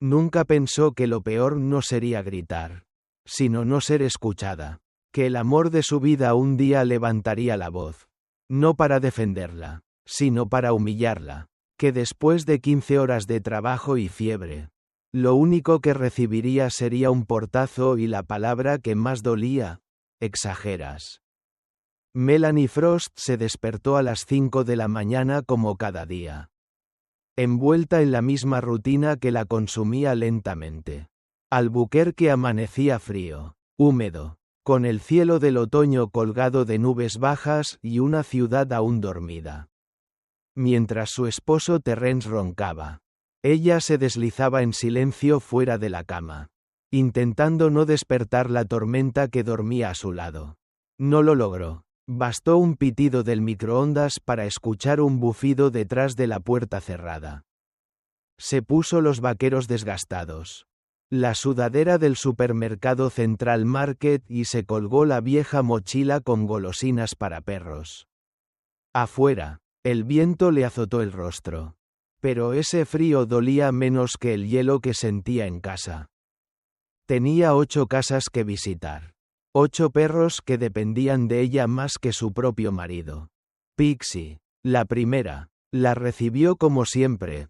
Nunca pensó que lo peor no sería gritar, sino no ser escuchada, que el amor de su vida un día levantaría la voz, no para defenderla, sino para humillarla, que después de 15 horas de trabajo y fiebre, lo único que recibiría sería un portazo y la palabra que más dolía: exageras. Melanie Frost se despertó a las 5 de la mañana como cada día, envuelta en la misma rutina que la consumía lentamente. Albuquerque amanecía frío, húmedo, con el cielo del otoño colgado de nubes bajas y una ciudad aún dormida. Mientras su esposo Terrence roncaba, ella se deslizaba en silencio fuera de la cama, intentando no despertar la tormenta que dormía a su lado. No lo logró. Bastó un pitido del microondas para escuchar un bufido detrás de la puerta cerrada. Se puso los vaqueros desgastados, la sudadera del supermercado Central Market y se colgó la vieja mochila con golosinas para perros. Afuera, el viento le azotó el rostro, pero ese frío dolía menos que el hielo que sentía en casa. Tenía 8 casas que visitar. 8 perros que dependían de ella más que su propio marido. Pixie, la primera, la recibió como siempre,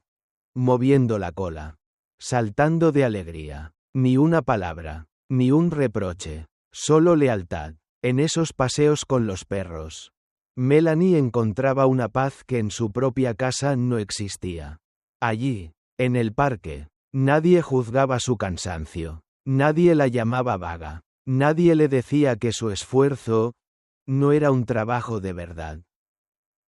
moviendo la cola, saltando de alegría. Ni una palabra, ni un reproche, solo lealtad. En esos paseos con los perros, Melanie encontraba una paz que en su propia casa no existía. Allí, en el parque, nadie juzgaba su cansancio, nadie la llamaba vaga. Nadie le decía que su esfuerzo no era un trabajo de verdad.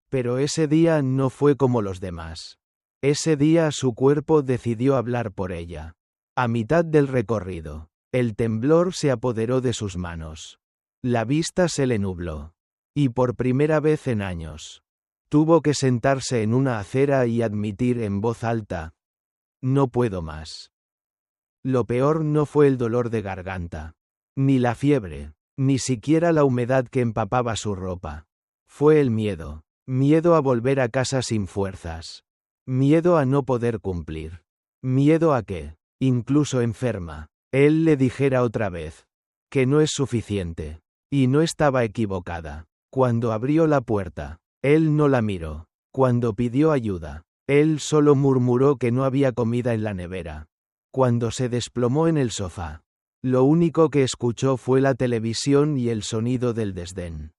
Pero ese día no fue como los demás. Ese día su cuerpo decidió hablar por ella. A mitad del recorrido, el temblor se apoderó de sus manos. La vista se le nubló. Y por primera vez en años, tuvo que sentarse en una acera y admitir en voz alta: no puedo más. Lo peor no fue el dolor de garganta, ni la fiebre, ni siquiera la humedad que empapaba su ropa. Fue el miedo. Miedo a volver a casa sin fuerzas. Miedo a no poder cumplir. Miedo a que, incluso enferma, él le dijera otra vez que no es suficiente. Y no estaba equivocada. Cuando abrió la puerta, él no la miró. Cuando pidió ayuda, él solo murmuró que no había comida en la nevera. Cuando se desplomó en el sofá, lo único que escuchó fue la televisión y el sonido del desdén.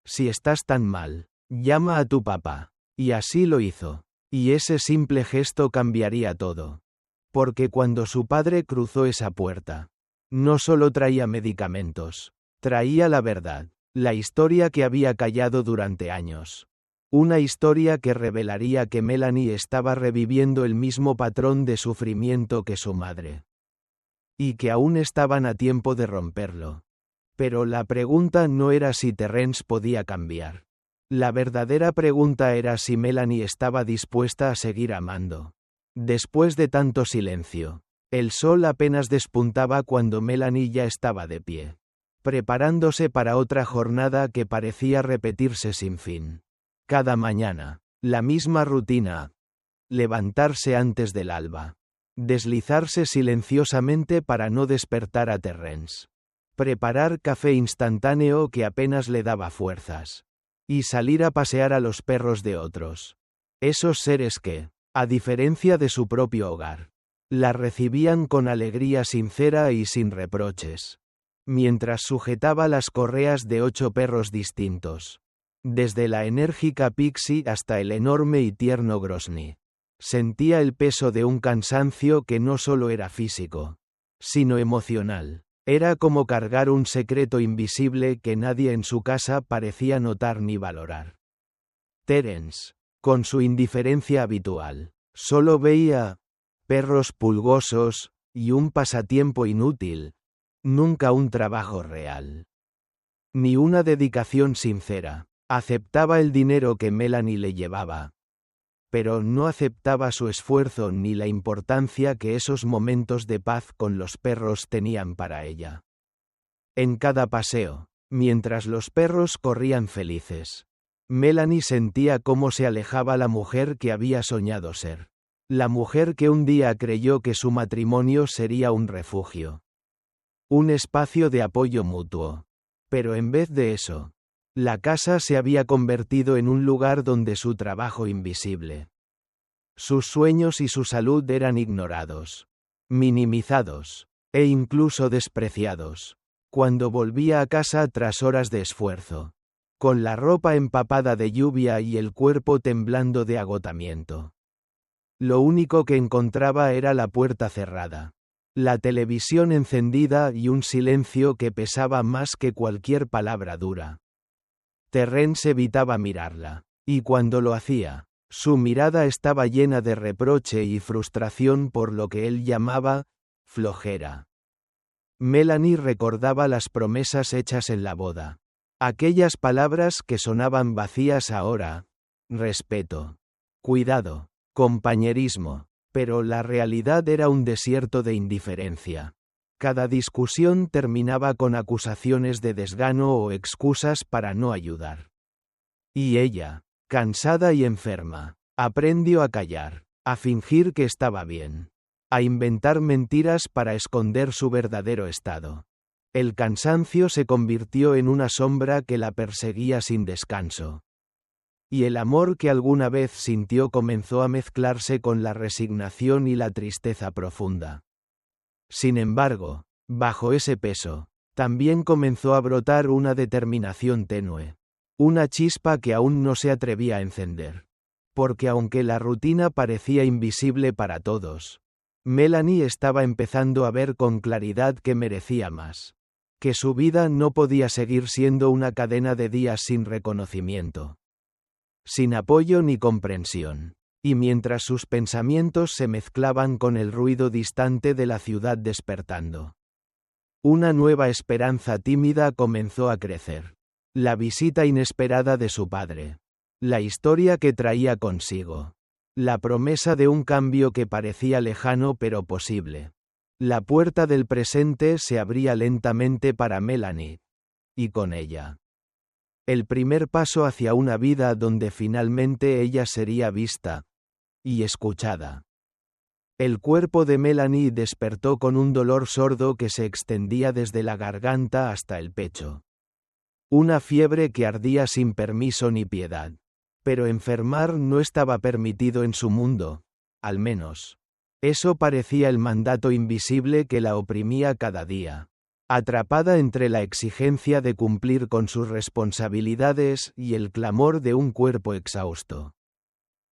Si estás tan mal, llama a tu papá. Y así lo hizo. Y ese simple gesto cambiaría todo. Porque cuando su padre cruzó esa puerta, no solo traía medicamentos, traía la verdad, la historia que había callado durante años. Una historia que revelaría que Melanie estaba reviviendo el mismo patrón de sufrimiento que su madre. Y que aún estaban a tiempo de romperlo. Pero la pregunta no era si Terrence podía cambiar. La verdadera pregunta era si Melanie estaba dispuesta a seguir amando. Después de tanto silencio, el sol apenas despuntaba cuando Melanie ya estaba de pie, preparándose para otra jornada que parecía repetirse sin fin. Cada mañana, la misma rutina: levantarse antes del alba. Deslizarse silenciosamente para no despertar a Terrence. Preparar café instantáneo que apenas le daba fuerzas. Y salir a pasear a los perros de otros. Esos seres que, a diferencia de su propio hogar, la recibían con alegría sincera y sin reproches. Mientras sujetaba las correas de 8 perros distintos. Desde la enérgica Pixie hasta el enorme y tierno Grosny. Sentía el peso de un cansancio que no solo era físico, sino emocional. Era como cargar un secreto invisible que nadie en su casa parecía notar ni valorar. Terence, con su indiferencia habitual, solo veía perros pulgosos y un pasatiempo inútil, nunca un trabajo real. Ni una dedicación sincera. Aceptaba el dinero que Melanie le llevaba, pero no aceptaba su esfuerzo ni la importancia que esos momentos de paz con los perros tenían para ella. En cada paseo, mientras los perros corrían felices, Melanie sentía cómo se alejaba la mujer que había soñado ser. La mujer que un día creyó que su matrimonio sería un refugio. Un espacio de apoyo mutuo. Pero en vez de eso, la casa se había convertido en un lugar donde su trabajo invisible. Sus sueños y su salud eran ignorados, minimizados, e incluso despreciados. Cuando volvía a casa tras horas de esfuerzo, con la ropa empapada de lluvia y el cuerpo temblando de agotamiento. Lo único que encontraba era la puerta cerrada, la televisión encendida y un silencio que pesaba más que cualquier palabra dura. Terrence evitaba mirarla, y cuando lo hacía, su mirada estaba llena de reproche y frustración por lo que él llamaba flojera. Melanie recordaba las promesas hechas en la boda. Aquellas palabras que sonaban vacías ahora: respeto, cuidado, compañerismo, pero la realidad era un desierto de indiferencia. Cada discusión terminaba con acusaciones de desgano o excusas para no ayudar. Y ella, cansada y enferma, aprendió a callar, a fingir que estaba bien, a inventar mentiras para esconder su verdadero estado. El cansancio se convirtió en una sombra que la perseguía sin descanso. Y el amor que alguna vez sintió comenzó a mezclarse con la resignación y la tristeza profunda. Sin embargo, bajo ese peso, también comenzó a brotar una determinación tenue. Una chispa que aún no se atrevía a encender. Porque aunque la rutina parecía invisible para todos, Melanie estaba empezando a ver con claridad que merecía más. Que su vida no podía seguir siendo una cadena de días sin reconocimiento, sin apoyo ni comprensión. Y mientras sus pensamientos se mezclaban con el ruido distante de la ciudad despertando, una nueva esperanza tímida comenzó a crecer. La visita inesperada de su padre. La historia que traía consigo. La promesa de un cambio que parecía lejano pero posible. La puerta del presente se abría lentamente para Melanie. Y con ella, el primer paso hacia una vida donde finalmente ella sería vista y escuchada. El cuerpo de Melanie despertó con un dolor sordo que se extendía desde la garganta hasta el pecho. Una fiebre que ardía sin permiso ni piedad. Pero enfermar no estaba permitido en su mundo, al menos. Eso parecía el mandato invisible que la oprimía cada día. Atrapada entre la exigencia de cumplir con sus responsabilidades y el clamor de un cuerpo exhausto.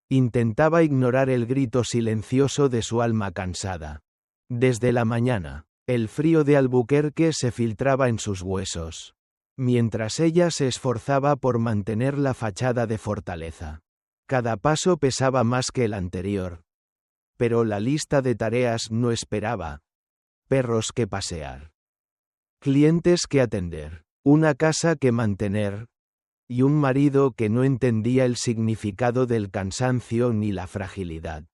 Intentaba ignorar el grito silencioso de su alma cansada. Desde la mañana, el frío de Albuquerque se filtraba en sus huesos, mientras ella se esforzaba por mantener la fachada de fortaleza. Cada paso pesaba más que el anterior. Pero la lista de tareas no esperaba. Perros que pasear. Clientes que atender. Una casa que mantener. Y un marido que no entendía el significado del cansancio ni la fragilidad.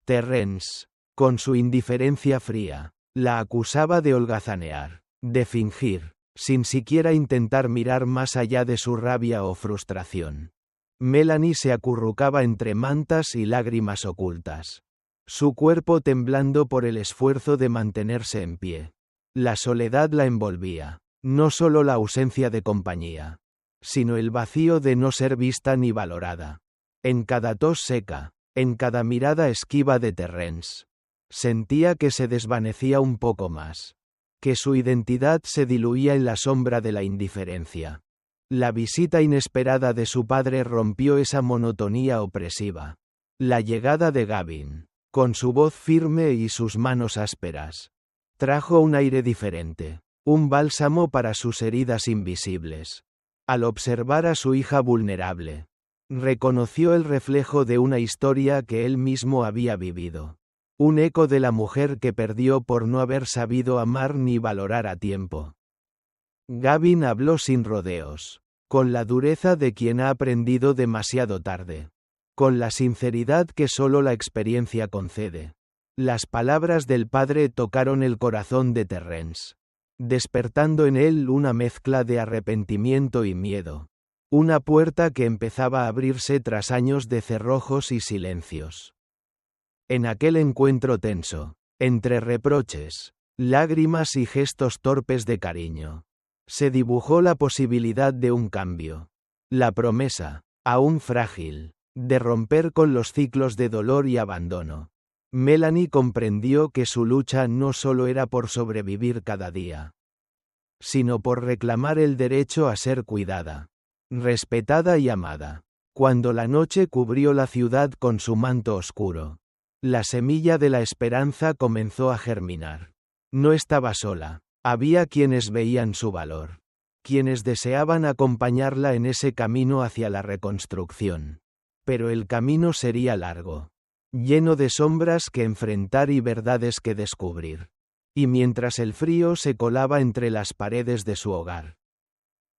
Terrence, con su indiferencia fría, la acusaba de holgazanear, de fingir, sin siquiera intentar mirar más allá de su rabia o frustración. Melanie se acurrucaba entre mantas y lágrimas ocultas. Su cuerpo temblando por el esfuerzo de mantenerse en pie. La soledad la envolvía, no solo la ausencia de compañía, sino el vacío de no ser vista ni valorada. En cada tos seca, en cada mirada esquiva de Terrence, sentía que se desvanecía un poco más, que su identidad se diluía en la sombra de la indiferencia. La visita inesperada de su padre rompió esa monotonía opresiva. La llegada de Gavin, con su voz firme y sus manos ásperas, trajo un aire diferente, un bálsamo para sus heridas invisibles. Al observar a su hija vulnerable, reconoció el reflejo de una historia que él mismo había vivido. Un eco de la mujer que perdió por no haber sabido amar ni valorar a tiempo. Gavin habló sin rodeos, con la dureza de quien ha aprendido demasiado tarde, con la sinceridad que solo la experiencia concede. Las palabras del padre tocaron el corazón de Terrence, despertando en él una mezcla de arrepentimiento y miedo. Una puerta que empezaba a abrirse tras años de cerrojos y silencios. En aquel encuentro tenso, entre reproches, lágrimas y gestos torpes de cariño, se dibujó la posibilidad de un cambio. La promesa, aún frágil, de romper con los ciclos de dolor y abandono. Melanie comprendió que su lucha no solo era por sobrevivir cada día, sino por reclamar el derecho a ser cuidada, respetada y amada. Cuando la noche cubrió la ciudad con su manto oscuro, la semilla de la esperanza comenzó a germinar. No estaba sola, había quienes veían su valor, quienes deseaban acompañarla en ese camino hacia la reconstrucción. Pero el camino sería largo, lleno de sombras que enfrentar y verdades que descubrir. Y mientras el frío se colaba entre las paredes de su hogar,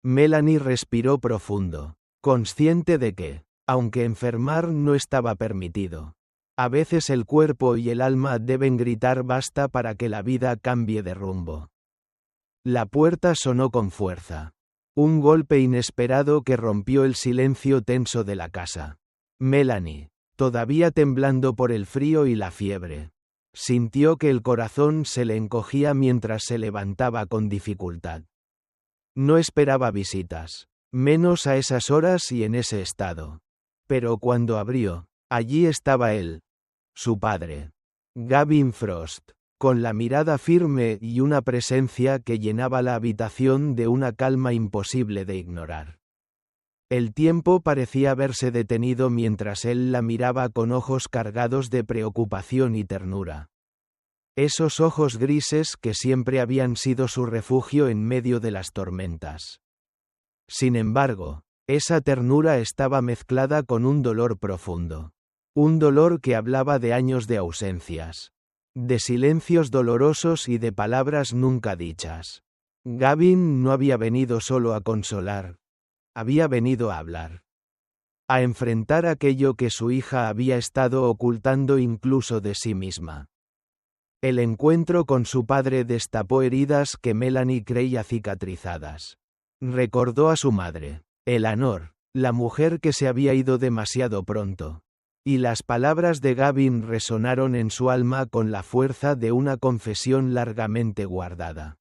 Melanie respiró profundo, consciente de que, aunque enfermar no estaba permitido, a veces el cuerpo y el alma deben gritar basta para que la vida cambie de rumbo. La puerta sonó con fuerza. Un golpe inesperado que rompió el silencio tenso de la casa. Melanie, todavía temblando por el frío y la fiebre, sintió que el corazón se le encogía mientras se levantaba con dificultad. No esperaba visitas, menos a esas horas y en ese estado. Pero cuando abrió, allí estaba él, su padre, Gavin Frost, con la mirada firme y una presencia que llenaba la habitación de una calma imposible de ignorar. El tiempo parecía haberse detenido mientras él la miraba con ojos cargados de preocupación y ternura. Esos ojos grises que siempre habían sido su refugio en medio de las tormentas. Sin embargo, esa ternura estaba mezclada con un dolor profundo. Un dolor que hablaba de años de ausencias, de silencios dolorosos y de palabras nunca dichas. Gavin no había venido solo a consolar, había venido a hablar. A enfrentar aquello que su hija había estado ocultando incluso de sí misma. El encuentro con su padre destapó heridas que Melanie creía cicatrizadas. Recordó a su madre, Eleanor, la mujer que se había ido demasiado pronto. Y las palabras de Gavin resonaron en su alma con la fuerza de una confesión largamente guardada.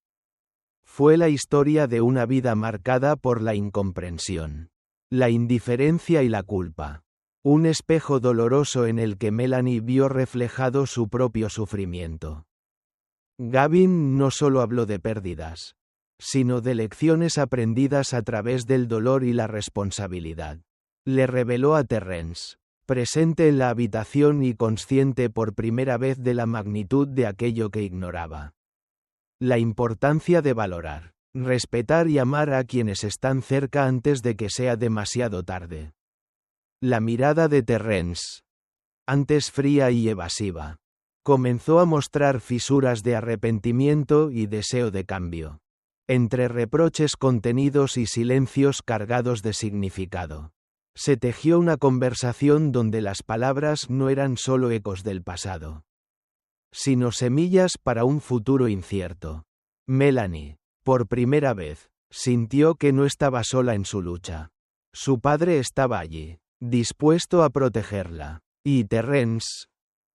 Fue la historia de una vida marcada por la incomprensión, la indiferencia y la culpa. Un espejo doloroso en el que Melanie vio reflejado su propio sufrimiento. Gavin no solo habló de pérdidas, sino de lecciones aprendidas a través del dolor y la responsabilidad. Le reveló a Terrence, presente en la habitación y consciente por primera vez de la magnitud de aquello que ignoraba. La importancia de valorar, respetar y amar a quienes están cerca antes de que sea demasiado tarde. La mirada de Terrence, antes fría y evasiva, comenzó a mostrar fisuras de arrepentimiento y deseo de cambio, entre reproches contenidos y silencios cargados de significado. Se tejió una conversación donde las palabras no eran solo ecos del pasado, sino semillas para un futuro incierto. Melanie, por primera vez, sintió que no estaba sola en su lucha. Su padre estaba allí, dispuesto a protegerla, y Terrence,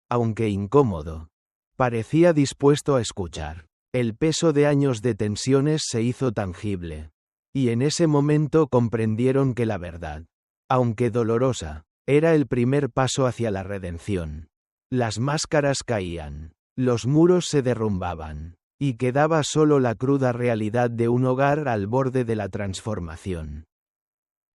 aunque incómodo, parecía dispuesto a escuchar. El peso de años de tensiones se hizo tangible, y en ese momento comprendieron que la verdad, aunque dolorosa, era el primer paso hacia la redención. Las máscaras caían, los muros se derrumbaban, y quedaba solo la cruda realidad de un hogar al borde de la transformación.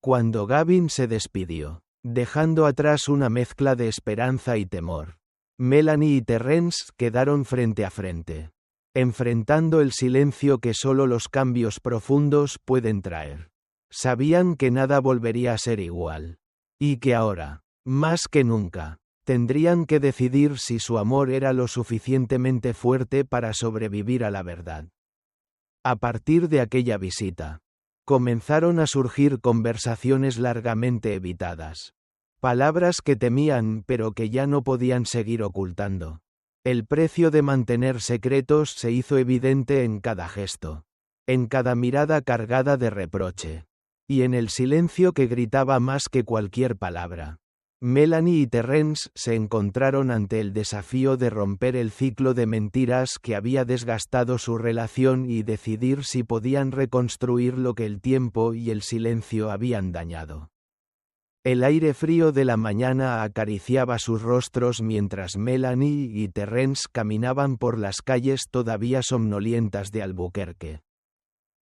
Cuando Gavin se despidió, dejando atrás una mezcla de esperanza y temor, Melanie y Terrence quedaron frente a frente, enfrentando el silencio que solo los cambios profundos pueden traer. Sabían que nada volvería a ser igual, y que ahora, más que nunca, tendrían que decidir si su amor era lo suficientemente fuerte para sobrevivir a la verdad. A partir de aquella visita, comenzaron a surgir conversaciones largamente evitadas. Palabras que temían pero que ya no podían seguir ocultando. El precio de mantener secretos se hizo evidente en cada gesto, en cada mirada cargada de reproche, y en el silencio que gritaba más que cualquier palabra. Melanie y Terrence se encontraron ante el desafío de romper el ciclo de mentiras que había desgastado su relación y decidir si podían reconstruir lo que el tiempo y el silencio habían dañado. El aire frío de la mañana acariciaba sus rostros mientras Melanie y Terrence caminaban por las calles todavía somnolientas de Albuquerque.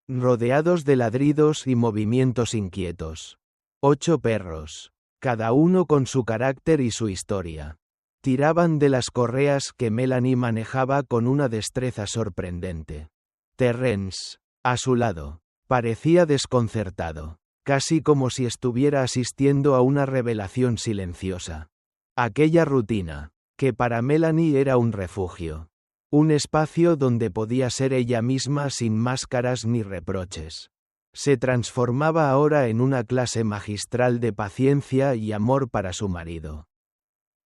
Rodeados de ladridos y movimientos inquietos. 8 perros, cada uno con su carácter y su historia. Tiraban de las correas que Melanie manejaba con una destreza sorprendente. Terrence, a su lado, parecía desconcertado, casi como si estuviera asistiendo a una revelación silenciosa. Aquella rutina, que para Melanie era un refugio. Un espacio donde podía ser ella misma sin máscaras ni reproches. Se transformaba ahora en una clase magistral de paciencia y amor para su marido.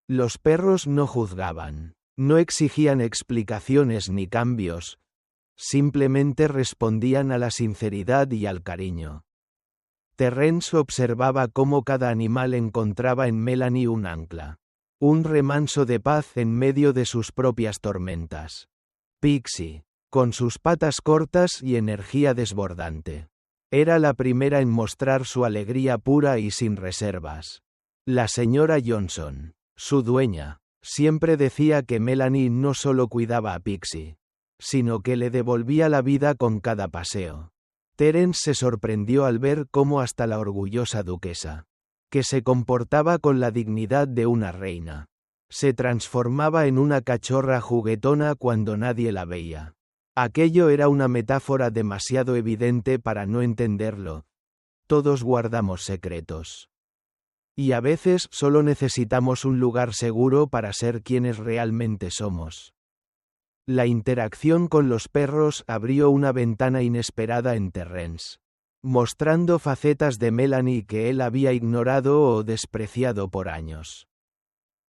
Los perros no juzgaban, no exigían explicaciones ni cambios, simplemente respondían a la sinceridad y al cariño. Terrence observaba cómo cada animal encontraba en Melanie un ancla, un remanso de paz en medio de sus propias tormentas. Pixie, con sus patas cortas y energía desbordante, era la primera en mostrar su alegría pura y sin reservas. La señora Johnson, su dueña, siempre decía que Melanie no solo cuidaba a Pixie, sino que le devolvía la vida con cada paseo. Terence se sorprendió al ver cómo hasta la orgullosa duquesa, que se comportaba con la dignidad de una reina, se transformaba en una cachorra juguetona cuando nadie la veía. Aquello era una metáfora demasiado evidente para no entenderlo. Todos guardamos secretos. Y a veces solo necesitamos un lugar seguro para ser quienes realmente somos. La interacción con los perros abrió una ventana inesperada en Terrence, mostrando facetas de Melanie que él había ignorado o despreciado por años.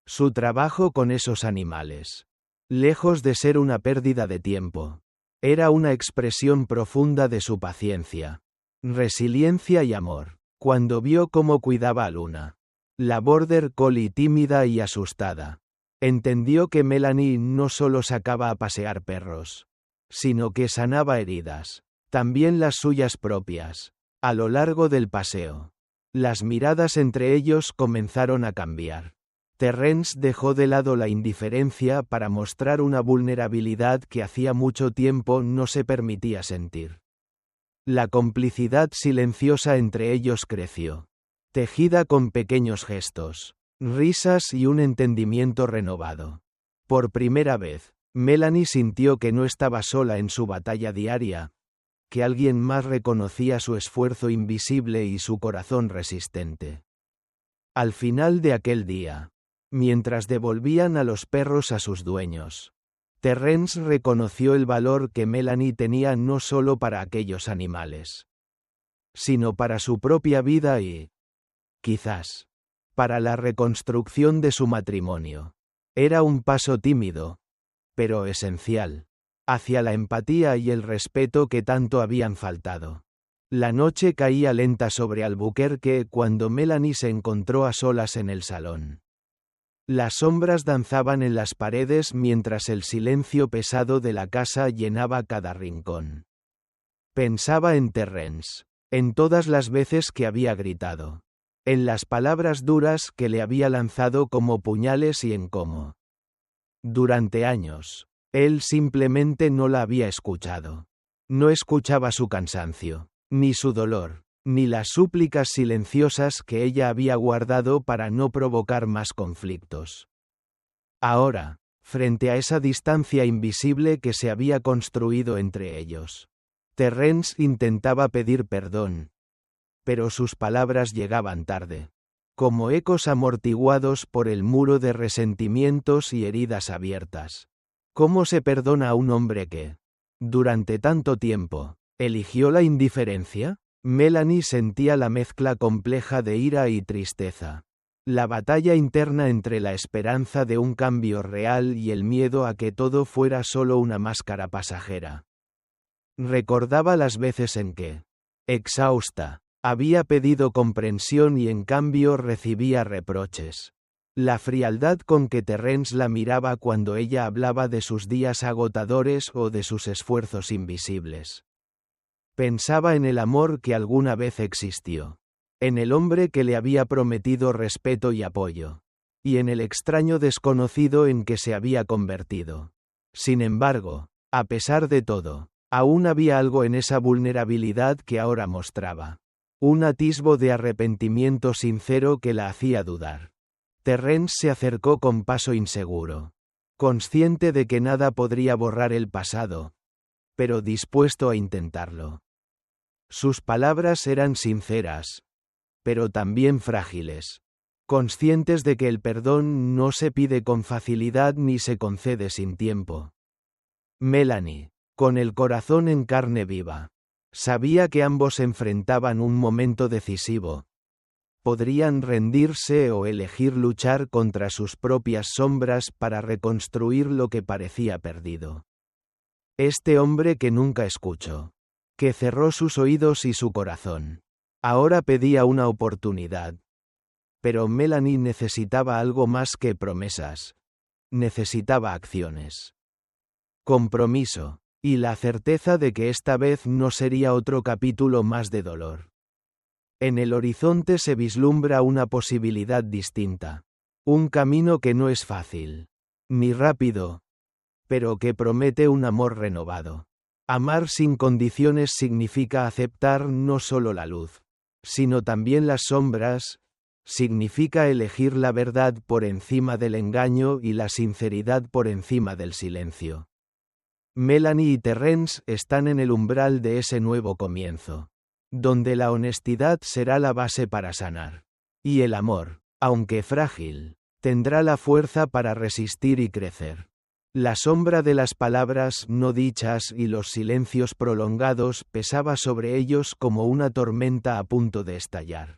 Su trabajo con esos animales, lejos de ser una pérdida de tiempo, era una expresión profunda de su paciencia, resiliencia y amor. Cuando vio cómo cuidaba a Luna, la border collie tímida y asustada, entendió que Melanie no solo sacaba a pasear perros, sino que sanaba heridas, también las suyas propias. A lo largo del paseo, las miradas entre ellos comenzaron a cambiar. Terrence dejó de lado la indiferencia para mostrar una vulnerabilidad que hacía mucho tiempo no se permitía sentir. La complicidad silenciosa entre ellos creció, tejida con pequeños gestos, risas y un entendimiento renovado. Por primera vez, Melanie sintió que no estaba sola en su batalla diaria, que alguien más reconocía su esfuerzo invisible y su corazón resistente. Al final de aquel día, mientras devolvían a los perros a sus dueños, Terrence reconoció el valor que Melanie tenía no solo para aquellos animales, sino para su propia vida y, quizás, para la reconstrucción de su matrimonio. Era un paso tímido, pero esencial, hacia la empatía y el respeto que tanto habían faltado. La noche caía lenta sobre Albuquerque cuando Melanie se encontró a solas en el salón. Las sombras danzaban en las paredes mientras el silencio pesado de la casa llenaba cada rincón. Pensaba en Terrence, en todas las veces que había gritado, en las palabras duras que le había lanzado como puñales y en cómo, durante años, él simplemente no la había escuchado. No escuchaba su cansancio, ni su dolor, ni las súplicas silenciosas que ella había guardado para no provocar más conflictos. Ahora, frente a esa distancia invisible que se había construido entre ellos, Terrence intentaba pedir perdón, pero sus palabras llegaban tarde, como ecos amortiguados por el muro de resentimientos y heridas abiertas. ¿Cómo se perdona a un hombre que, durante tanto tiempo, eligió la indiferencia? Melanie sentía la mezcla compleja de ira y tristeza. La batalla interna entre la esperanza de un cambio real y el miedo a que todo fuera solo una máscara pasajera. Recordaba las veces en que, exhausta, Había pedido comprensión y en cambio recibía reproches. La frialdad con que Terence la miraba cuando ella hablaba de sus días agotadores o de sus esfuerzos invisibles. Pensaba en el amor que alguna vez existió. En el hombre que le había prometido respeto y apoyo. Y en el extraño desconocido en que se había convertido. Sin embargo, a pesar de todo, aún había algo en esa vulnerabilidad que ahora mostraba. Un atisbo de arrepentimiento sincero que la hacía dudar. Terence se acercó con paso inseguro. Consciente de que nada podría borrar el pasado. Pero dispuesto a intentarlo. Sus palabras eran sinceras. Pero también frágiles. Conscientes de que el perdón no se pide con facilidad ni se concede sin tiempo. Melanie, con el corazón en carne viva, sabía que ambos enfrentaban un momento decisivo. Podrían rendirse o elegir luchar contra sus propias sombras para reconstruir lo que parecía perdido. Este hombre que nunca escuchó, que cerró sus oídos y su corazón, ahora pedía una oportunidad. Pero Melanie necesitaba algo más que promesas. Necesitaba acciones. Compromiso, y la certeza de que esta vez no sería otro capítulo más de dolor. En el horizonte se vislumbra una posibilidad distinta. Un camino que no es fácil, ni rápido, pero que promete un amor renovado. Amar sin condiciones significa aceptar no solo la luz, sino también las sombras. Significa elegir la verdad por encima del engaño y la sinceridad por encima del silencio. Melanie y Terence están en el umbral de ese nuevo comienzo, donde la honestidad será la base para sanar. Y el amor, aunque frágil, tendrá la fuerza para resistir y crecer. La sombra de las palabras no dichas y los silencios prolongados pesaba sobre ellos como una tormenta a punto de estallar.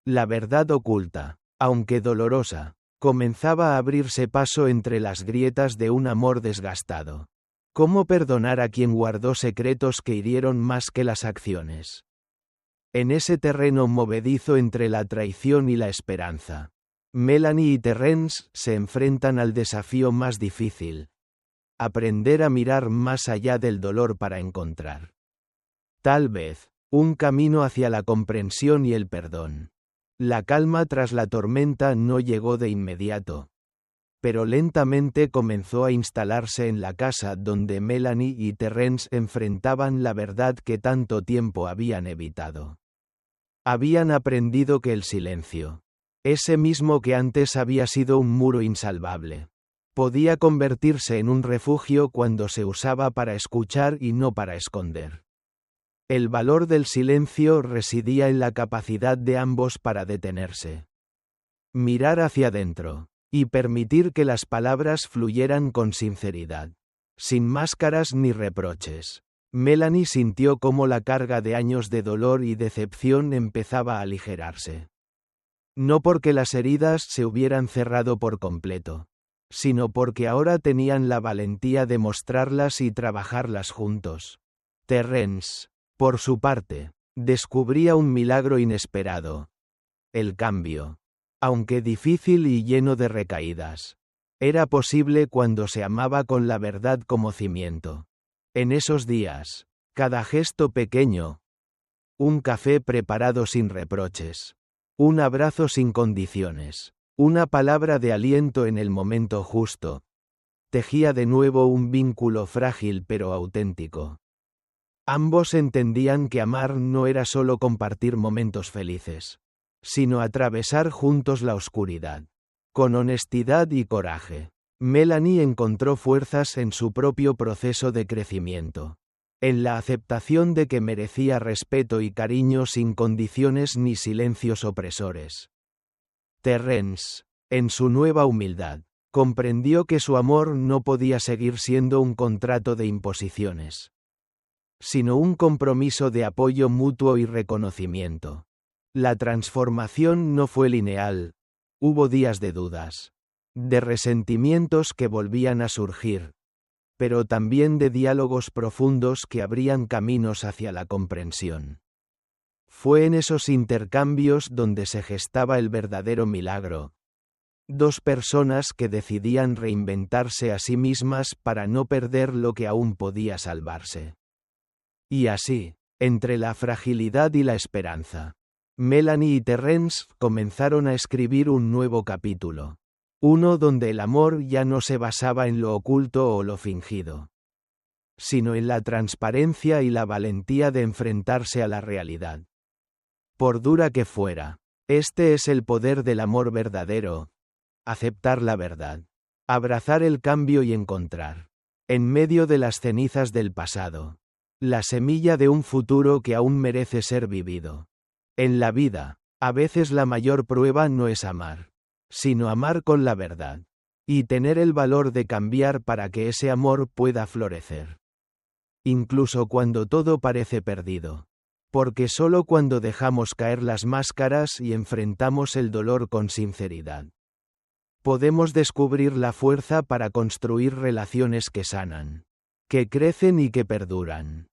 La verdad oculta, aunque dolorosa, comenzaba a abrirse paso entre las grietas de un amor desgastado. ¿Cómo perdonar a quien guardó secretos que hirieron más que las acciones? En ese terreno movedizo entre la traición y la esperanza, Melanie y Terence se enfrentan al desafío más difícil. Aprender a mirar más allá del dolor para encontrar, tal vez, un camino hacia la comprensión y el perdón. La calma tras la tormenta no llegó de inmediato. Pero lentamente comenzó a instalarse en la casa donde Melanie y Terence enfrentaban la verdad que tanto tiempo habían evitado. Habían aprendido que el silencio, ese mismo que antes había sido un muro insalvable, podía convertirse en un refugio cuando se usaba para escuchar y no para esconder. El valor del silencio residía en la capacidad de ambos para detenerse. Mirar hacia adentro, y permitir que las palabras fluyeran con sinceridad. Sin máscaras ni reproches. Melanie sintió cómo la carga de años de dolor y decepción empezaba a aligerarse. No porque las heridas se hubieran cerrado por completo, sino porque ahora tenían la valentía de mostrarlas y trabajarlas juntos. Terence, por su parte, descubría un milagro inesperado. El cambio, aunque difícil y lleno de recaídas, era posible cuando se amaba con la verdad como cimiento. En esos días, cada gesto pequeño, un café preparado sin reproches, un abrazo sin condiciones, una palabra de aliento en el momento justo, tejía de nuevo un vínculo frágil pero auténtico. Ambos entendían que amar no era solo compartir momentos felices, sino atravesar juntos la oscuridad. Con honestidad y coraje, Melanie encontró fuerzas en su propio proceso de crecimiento, en la aceptación de que merecía respeto y cariño sin condiciones ni silencios opresores. Terence, en su nueva humildad, comprendió que su amor no podía seguir siendo un contrato de imposiciones, sino un compromiso de apoyo mutuo y reconocimiento. La transformación no fue lineal, hubo días de dudas, de resentimientos que volvían a surgir, pero también de diálogos profundos que abrían caminos hacia la comprensión. Fue en esos intercambios donde se gestaba el verdadero milagro. Dos personas que decidían reinventarse a sí mismas para no perder lo que aún podía salvarse. Y así, entre la fragilidad y la esperanza, Melanie y Terrence comenzaron a escribir un nuevo capítulo. Uno donde el amor ya no se basaba en lo oculto o lo fingido, sino en la transparencia y la valentía de enfrentarse a la realidad. Por dura que fuera, este es el poder del amor verdadero: aceptar la verdad, abrazar el cambio y encontrar, en medio de las cenizas del pasado, la semilla de un futuro que aún merece ser vivido. En la vida, a veces la mayor prueba no es amar, sino amar con la verdad, y tener el valor de cambiar para que ese amor pueda florecer. Incluso cuando todo parece perdido. Porque solo cuando dejamos caer las máscaras y enfrentamos el dolor con sinceridad, podemos descubrir la fuerza para construir relaciones que sanan, que crecen y que perduran.